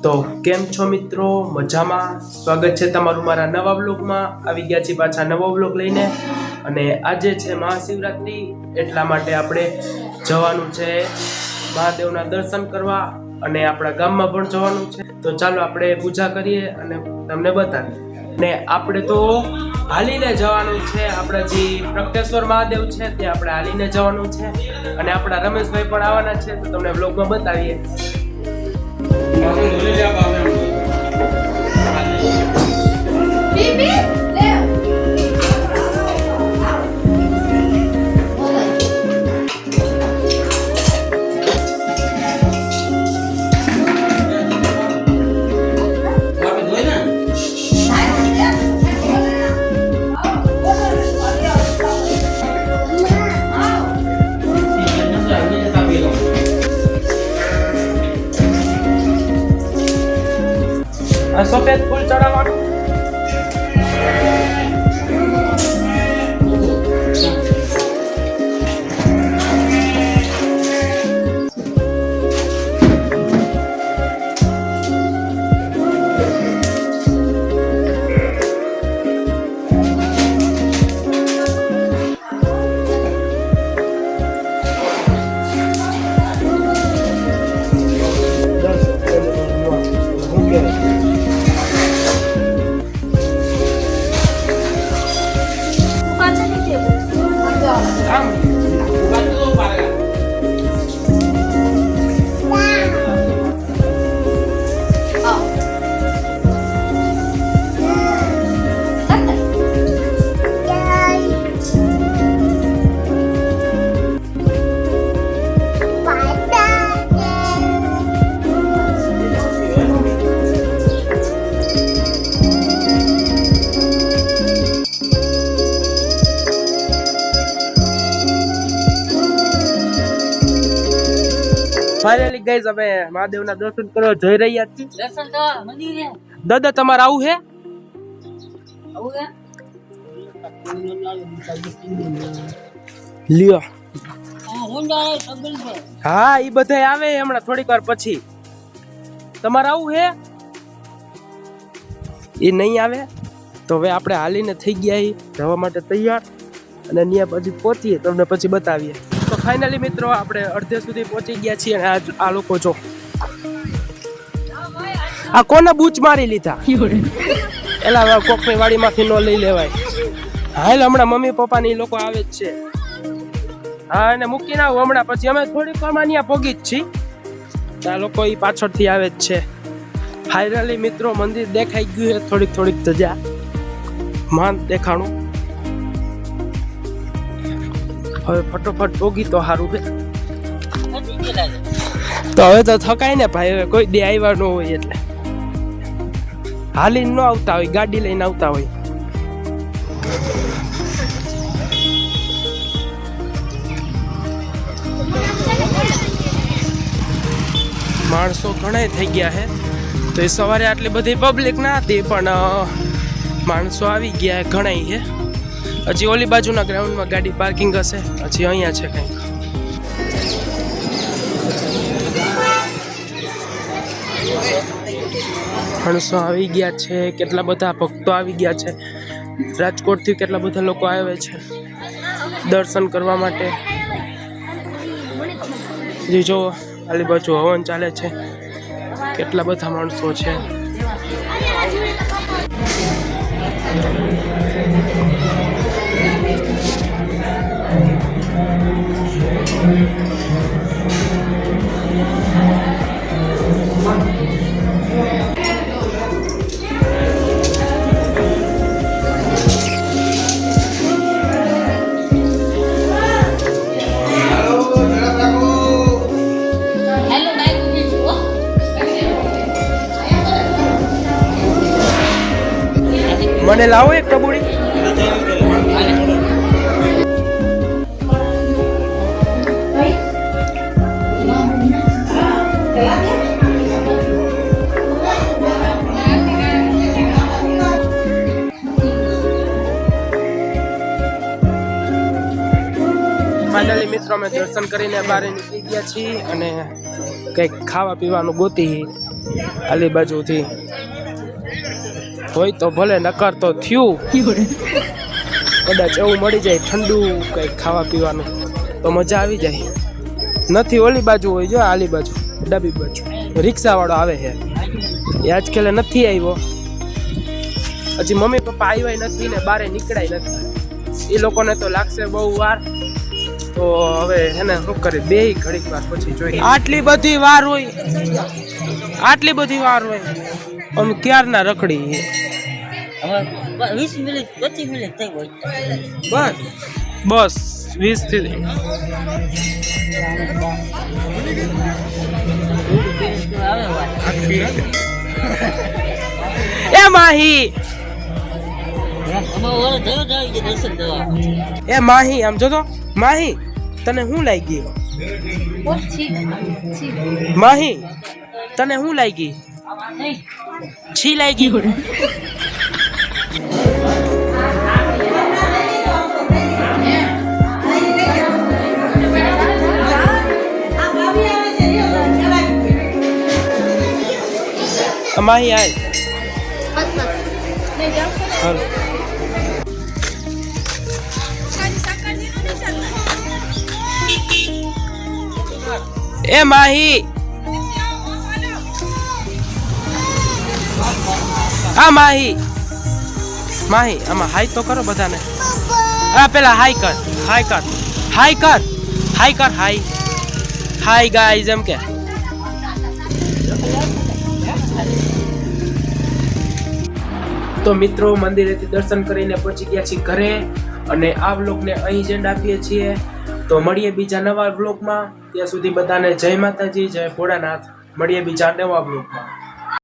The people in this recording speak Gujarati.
તો કેમ છો મિત્રો? મજામાં? સ્વાગત છે તમારું મારા નવા બ્લોગમાં. આવી ગયા છીએ પાછા નવો બ્લોગ લઈને. અને આજે છે મહાશિવરાત્રી, એટલા માટે આપણે જવાનું છે મહાદેવના દર્શન કરવા અને આપણા ગામમાં પણ જવાનું છે. તો ચાલો આપણે પૂજા કરીએ અને તમને બતાવીએ. ને આપણે તો હાલીને જવાનું છે. આપણા જે પ્રગટેશ્વર મહાદેવ છે તે આપણે હાલીને જવાનું છે. અને આપણા રમેશભાઈ પણ આવવાના છે, તો તમને બ્લોગમાં બતાવીએ. સફેદ ફૂલ ચડાવવાનું. ફાઇનલી ગાઈઝ અમે મહાદેવના દર્શન કરવા જઈ રહ્યા છીએ. દર્શન કરવા મંદિરે. દાદા તમારે આવું હે? લ્યો. હા ઈ બધા આવે હમણાં થોડીક વાર પછી. તમારે આવું હે? એ નહીં આવે તો હવે આપણે હાલીને થઈ ગયા જવા માટે તૈયાર, અને ત્યાં પછી પહોંચીએ તમને પછી બતાવીએ. તો ફાઇનલી મિત્રો આપણે અડધે સુધી પહોંચી ગયા છીએ. અને આ લોકો જો આ કોને બૂચ મારી લીધા? એલા કોકની વાડીમાંથી નો લઈ લેવાય. હાલ હમણાં મમ્મી પપ્પા ને લોકો આવે જ છે. હા એને મૂકીને આવું હમણાં પછી. અમે થોડીક વારમાં ત્યાં પોગી જ છીએ. આ લોકો એ પાછળથી આવે જ છે. ફાઇનલી મિત્રો મંદિર દેખાઈ ગયું છે. થોડીક ધજા માન દેખાણું. હવે ફટોફટ પોગી તો સારું છે. તો હવે તો થકાય ને ભાઈ. હવે કોઈ દે આવ્યા ન હોય એટલે હાલીને ન આવતા હોય, ગાડી લઈને આવતા હોય. માણસો ઘણા થઈ ગયા છે. તો એ સવારે આટલી બધી પબ્લિક ના હતી, પણ માણસો આવી ગયા ઘણા છે. હજી ઓલી બાજુના ગ્રાઉન્ડમાં ગાડી પાર્કિંગ હશે, હજી અહીંયા છે કંઈક. માણસો આવી ગયા છે, કેટલા બધા ભક્તો આવી ગયા છે. રાજકોટથી કેટલા બધા લોકો આવે છે દર્શન કરવા માટે. જો આલી બાજુ હવન ચાલે છે, કેટલા બધા માણસો છે. મને લાવો એક ટબુડી. ફાઇનલી મિત્રો અમે દર્શન કરીને બહાર નીકળી ગયા છીએ અને કંઈક ખાવા પીવાનું ગોતી આલી બાજુથી હોય તો ભલે, નકર તો થયું કદાચ એવું મળી જાય ઠંડુ કંઈક ખાવા પીવાનું તો મજા આવી જાય. નથી ઓલી બાજુ હોય, જો આલી બાજુ ડાબી બાજુ રિક્ષાવાળો આવે છે. એ આજકાલ નથી આવ્યો, હજી મમ્મી પપ્પા આવ્યા નથી ને બારે નીકળાય નથી. એ લોકોને તો લાગશે બહુ વાર, તો હવે એને શું કરે, બે ઘડીક વાર પછી જોઈએ. આટલી બધી વાર હોય, આટલી બધી વાર હોય, આમ ક્યારના રખડી 20 મિનિટ 25 મિનિટ થઈ હોય બસ 20 થી એ માહી, એ માહી આમ જોતો. માહી તને શું લાગી? માહી તને શું લાગી? છી લાગી? માહી આય હાલ. એ માહી, આ માહી, માહી આમાં હાઈ તો કરો બધાને. આ પેલા હાઈ કર, હાઈ કર, હાઈ કર, હાઈ કર, હાઈ હાઈ ગાઈઝ એમ કે. તો મિત્રો મંદિરેથી દર્શન કરીને પહોંચી ગયા છીએ ઘરે, અને આ વ્લોગને અહીં જ એન્ડ આપીએ છીએ. તો મળીએ બીજા નવા વ્લોગમાં. ત્યાં સુધી બધાને જય માતાજી, જય ભોળાનાથ. મળીએ બીજા નવા વ્લોગમાં.